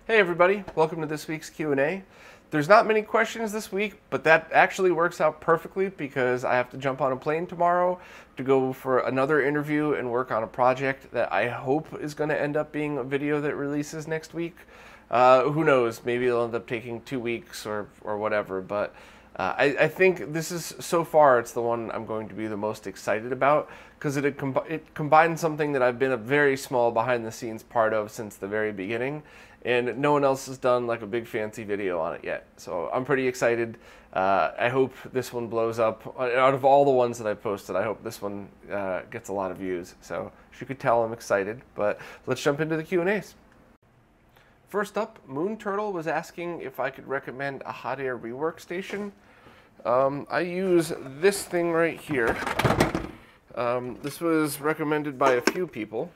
Hey everybody, welcome to this week's Q&A. There's not many questions this week, but that actually works out perfectly because I have to jump on a plane tomorrow to go for another interview and work on a project that I hope is going to end up being a video that releases next week. Who knows, maybe it'll end up taking 2 weeks or whatever, but I think this is, so far, it's the one I'm going to be the most excited about because it combines something that I've been a very small behind-the-scenes part of since the very beginning, and no one else has done like a big fancy video on it yet. So I'm pretty excited. I hope this one blows up. Out of all the ones that I've posted, I hope this one gets a lot of views. So as you could tell, I'm excited, but let's jump into the Q&As. First up, Moon Turtle was asking if I could recommend a hot air rework station. I use this thing right here. This was recommended by a few people,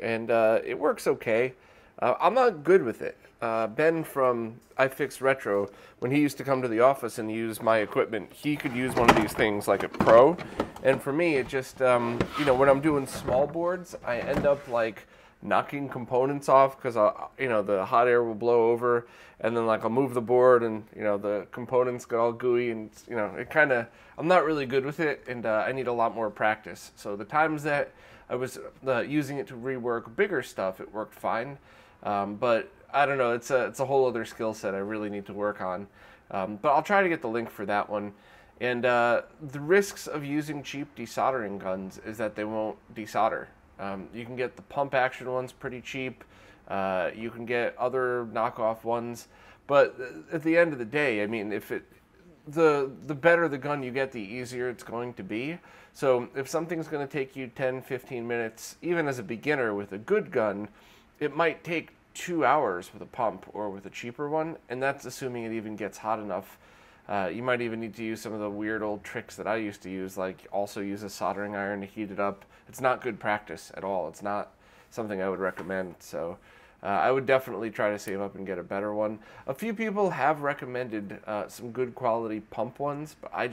and it works okay. I'm not good with it. Ben from iFix Retro, when he used to come to the office and use my equipment, he could use one of these things like a pro. And for me, it just, you know, when I'm doing small boards, I end up like knocking components off because you know, the hot air will blow over, and then like I'll move the board and, you know, the components get all gooey, and you know, it kind of, I'm not really good with it, and I need a lot more practice. So the times that I was using it to rework bigger stuff, it worked fine, but I don't know, it's a whole other skill set I really need to work on, but I'll try to get the link for that one. And the risks of using cheap desoldering guns is that they won't desolder. You can get the pump action ones pretty cheap. You can get other knockoff ones, but at the end of the day, I mean, if the better the gun you get, the easier it's going to be. So if something's going to take you 10-15 minutes, even as a beginner with a good gun, it might take 2 hours with a pump or with a cheaper one, and that's assuming it even gets hot enough. You might even need to use some of the weird old tricks that I used to use, like also use a soldering iron to heat it up. It's not good practice at all. It's not something I would recommend. So I would definitely try to save up and get a better one. A few people have recommended some good quality pump ones, but I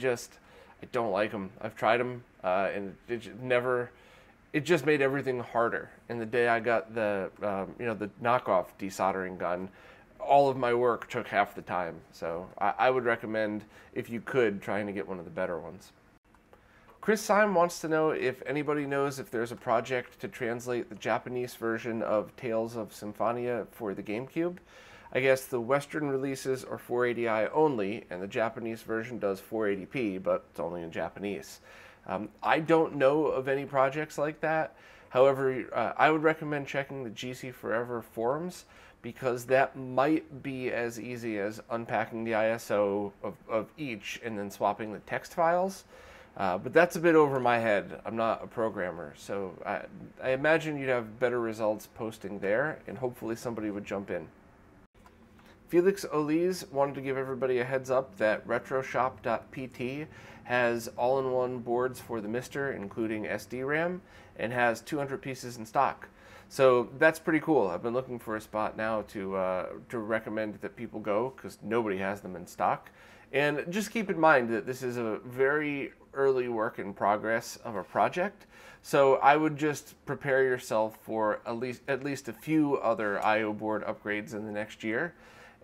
don't like them. I've tried them, and it just made everything harder. And the day I got the you know, the knockoff desoldering gun, all of my work took half the time. So I would recommend, if you could, trying to get one of the better ones. Chris Syme wants to know if anybody knows if there's a project to translate the Japanese version of Tales of Symphonia for the GameCube. I guess the Western releases are 480i only, and the Japanese version does 480p, but it's only in Japanese. I don't know of any projects like that. However, I would recommend checking the GC Forever forums, because that might be as easy as unpacking the ISO of each and then swapping the text files. But that's a bit over my head. I'm not a programmer, so I imagine you'd have better results posting there, and hopefully somebody would jump in. Felix Oliz wanted to give everybody a heads up that Retroshop.pt has all-in-one boards for the Mister, including SD RAM, and has 200 pieces in stock. So that's pretty cool. I've been looking for a spot now to recommend that people go, because nobody has them in stock. And just keep in mind that this is a very early work in progress of a project. So I would just prepare yourself for at least a few other I/O board upgrades in the next year.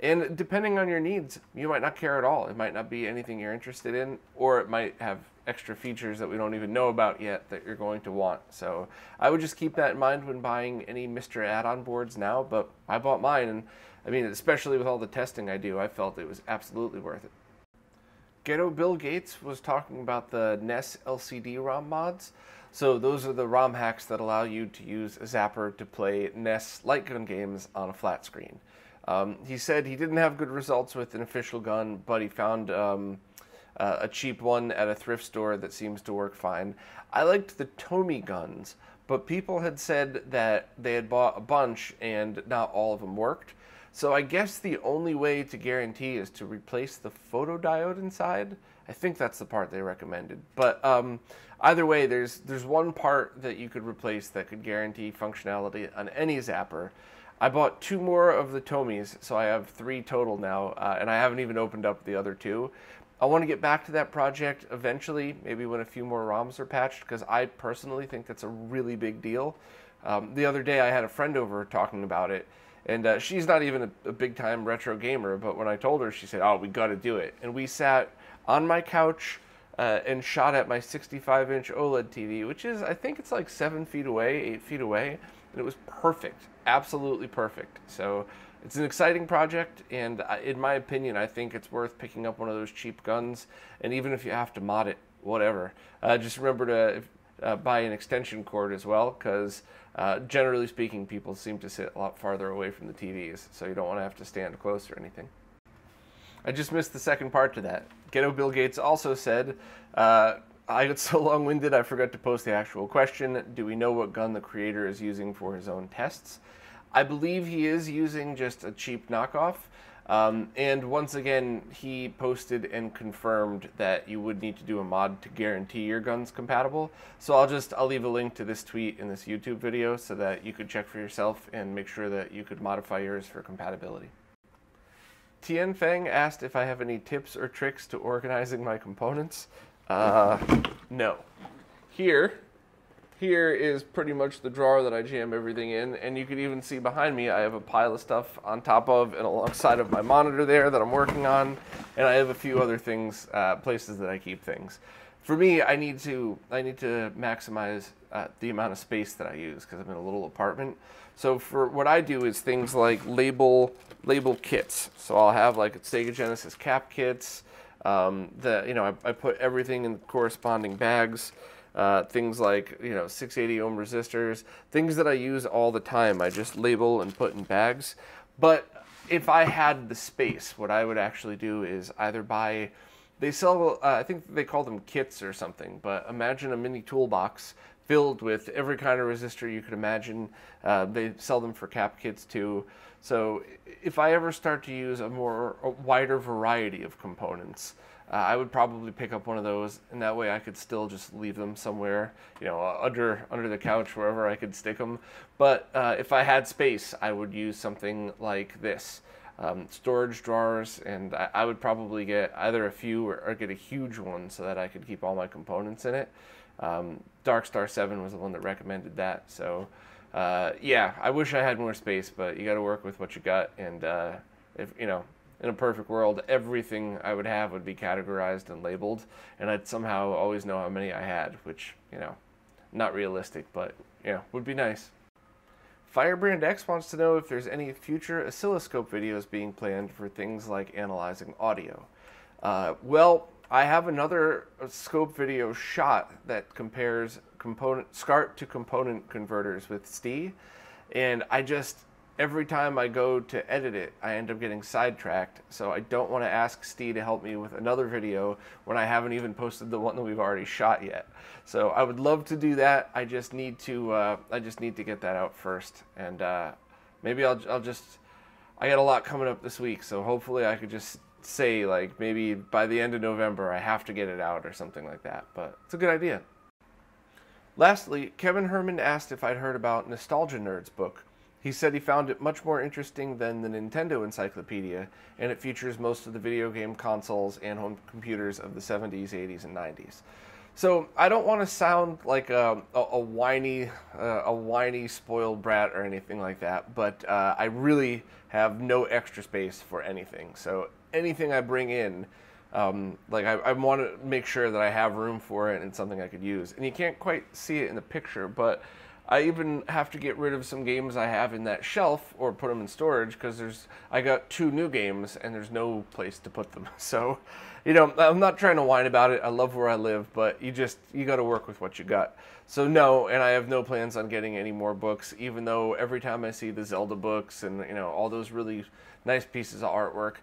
And depending on your needs, you might not care at all. It might not be anything you're interested in, or it might have extra features that we don't even know about yet that you're going to want. So I would just keep that in mind when buying any Mr. add-on boards now, but I bought mine, and I mean, especially with all the testing I do, I felt it was absolutely worth it. Ghetto Bill Gates was talking about the Ness LCD ROM mods. So those are the ROM hacks that allow you to use a zapper to play Ness light gun games on a flat screen. He said he didn't have good results with an official gun, but he found a cheap one at a thrift store that seems to work fine. I liked the Tomy guns, but people had said that they had bought a bunch and not all of them worked. So I guess the only way to guarantee is to replace the photodiode inside. I think that's the part they recommended. But either way, there's one part that you could replace that could guarantee functionality on any zapper. I bought 2 more of the Tomys, so I have 3 total now, and I haven't even opened up the other 2. I want to get back to that project eventually, maybe when a few more ROMs are patched, because I personally think that's a really big deal The other day I had a friend over talking about it, and she's not even a big-time retro gamer, but when I told her, she said, "Oh, we got to do it." And we sat on my couch and shot at my 65-inch OLED TV, which is, I think it's like 7 feet away, 8 feet away, and it was perfect, absolutely perfect. So it's an exciting project, and in my opinion, I think it's worth picking up one of those cheap guns, and even if you have to mod it, whatever. Just remember to buy an extension cord as well, because generally speaking, people seem to sit a lot farther away from the TVs, so you don't want to have to stand close or anything. I just missed the second part to that. Ghetto Bill Gates also said, I got so long-winded I forgot to post the actual question. Do we know what gun the creator is using for his own tests? I believe he is using just a cheap knockoff. And once again, he posted and confirmed that you would need to do a mod to guarantee your gun's compatible. So I'll leave a link to this tweet in this YouTube video so that you could check for yourself and make sure that you could modify yours for compatibility. Tien Feng asked if I have any tips or tricks to organizing my components. No. Here is pretty much the drawer that I jam everything in, and you can even see behind me I have a pile of stuff on top of and alongside of my monitor there that I'm working on, and I have a few other things, places that I keep things. For me, I need to maximize the amount of space that I use because I'm in a little apartment. So for what I do is things like label kits. So I'll have like Sega Genesis cap kits. I put everything in corresponding bags. Things like 680 ohm resistors, things that I use all the time. I just label and put in bags. But if I had the space, what I would actually do is either buy. They sell, I think they call them kits or something, but imagine a mini toolbox filled with every kind of resistor you could imagine. They sell them for cap kits too. So if I ever start to use a wider variety of components, I would probably pick up one of those, and that way I could still just leave them somewhere, under the couch, wherever I could stick them. But if I had space, I would use something like this. Storage drawers, and I would probably get either a few or get a huge one so that I could keep all my components in it. Darkstar 7 was the one that recommended that. So yeah, I wish I had more space, but you got to work with what you got. And if in a perfect world, everything I would have would be categorized and labeled, and I'd somehow always know how many I had, which not realistic, but would be nice. Firebrand X wants to know if there's any future oscilloscope videos being planned for things like analyzing audio. Well, I have another scope video shot that compares SCART to component converters with STI, and every time I go to edit it, I end up getting sidetracked, so I don't want to ask STI to help me with another video when I haven't even posted the one that we've already shot yet. So I would love to do that. I just need to get that out first, and maybe I got a lot coming up this week, so hopefully I could just say, like, maybe by the end of November I have to get it out or something like that, but it's a good idea. Lastly, Kevin Herman asked if I'd heard about Nostalgia Nerd's book. He said he found it much more interesting than the Nintendo Encyclopedia, and it features most of the video game consoles and home computers of the 70s, 80s, and 90s. So I don't want to sound like a whiny spoiled brat or anything like that, but I really have no extra space for anything. So anything I bring in, I want to make sure that I have room for it and something I could use. And you can't quite see it in the picture, but I even have to get rid of some games I have in that shelf or put them in storage because I got 2 new games and there's no place to put them. So, I'm not trying to whine about it. I love where I live, but you got to work with what you got. So no, and I have no plans on getting any more books, even though every time I see the Zelda books and all those really nice pieces of artwork,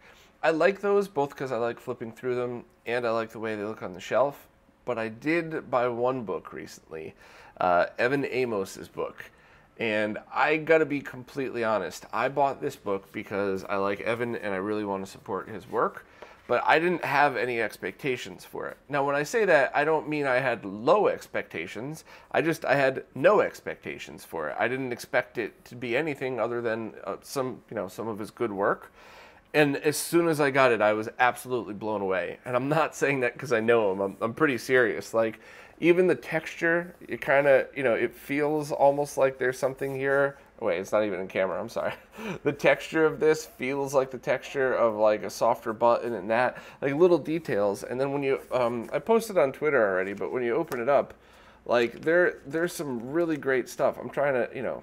I like those both because I like flipping through them and I like the way they look on the shelf. But I did buy one book recently, Evan Amos's book. And I gotta be completely honest, I bought this book because I like Evan and I really want to support his work, but I didn't have any expectations for it. Now when I say that, I don't mean I had low expectations, I had no expectations for it. I didn't expect it to be anything other than some of his good work. And as soon as I got it, I was absolutely blown away. And I'm not saying that because I know him. I'm pretty serious. Like, even the texture, it kind of, you know, it feels almost like there's something here. Wait, it's not even in camera. I'm sorry. The texture of this feels like the texture of like a softer button and that, like little details. And then when you, I posted on Twitter already, but when you open it up, like there's some really great stuff. I'm trying to, you know,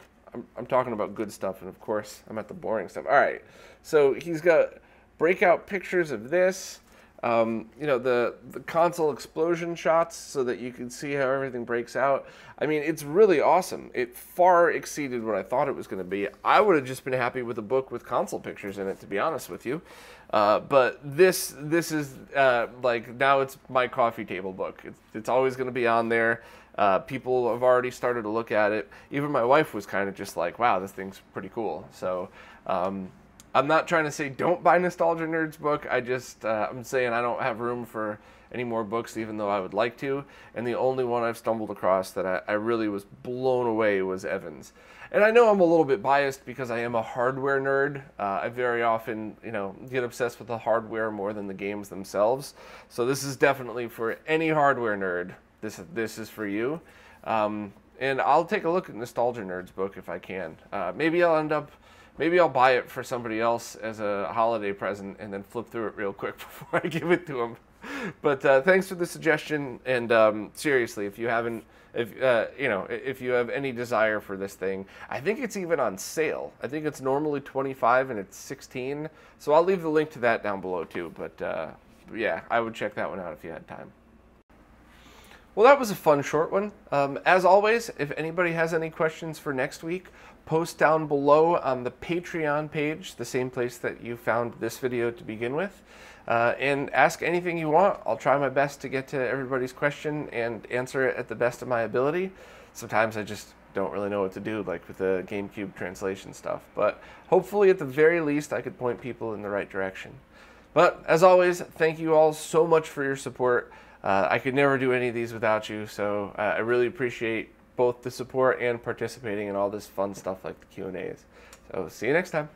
I'm talking about good stuff, and of course I'm at the boring stuff. All right, so he's got breakout pictures of this. You know, the console explosion shots so that you can see how everything breaks out. I mean, it's really awesome. It far exceeded what I thought it was going to be. I would have just been happy with a book with console pictures in it, to be honest with you. But this is like, now it's my coffee table book. It's always going to be on there. People have already started to look at it. Even my wife was kind of just like, wow, this thing's pretty cool. So I'm not trying to say don't buy Nostalgia Nerd's book. I just, I'm saying I don't have room for any more books, even though I would like to. And the only one I've stumbled across that I really was blown away was Evan's. And I know I'm a little bit biased because I am a hardware nerd. I very often, you know, get obsessed with the hardware more than the games themselves. So this is definitely for any hardware nerd. This is for you. And I'll take a look at Nostalgia Nerd's book if I can. Maybe I'll buy it for somebody else as a holiday present and then flip through it real quick before I give it to them. But thanks for the suggestion. And seriously, if you haven't, you know, if you have any desire for this thing, I think it's even on sale. I think it's normally $25 and it's $16. So I'll leave the link to that down below too. But yeah, I would check that one out if you had time. Well, that was a fun short one. As always, if anybody has any questions for next week, post down below on the Patreon page, the same place that you found this video to begin with, and ask anything you want. I'll try my best to get to everybody's question and answer it at the best of my ability. Sometimes I just don't really know what to do, like with the GameCube translation stuff, but hopefully at the very least I could point people in the right direction. But as always, thank you all so much for your support. I could never do any of these without you, so I really appreciate both the support and participating in all this fun stuff like the Q&As. So see you next time.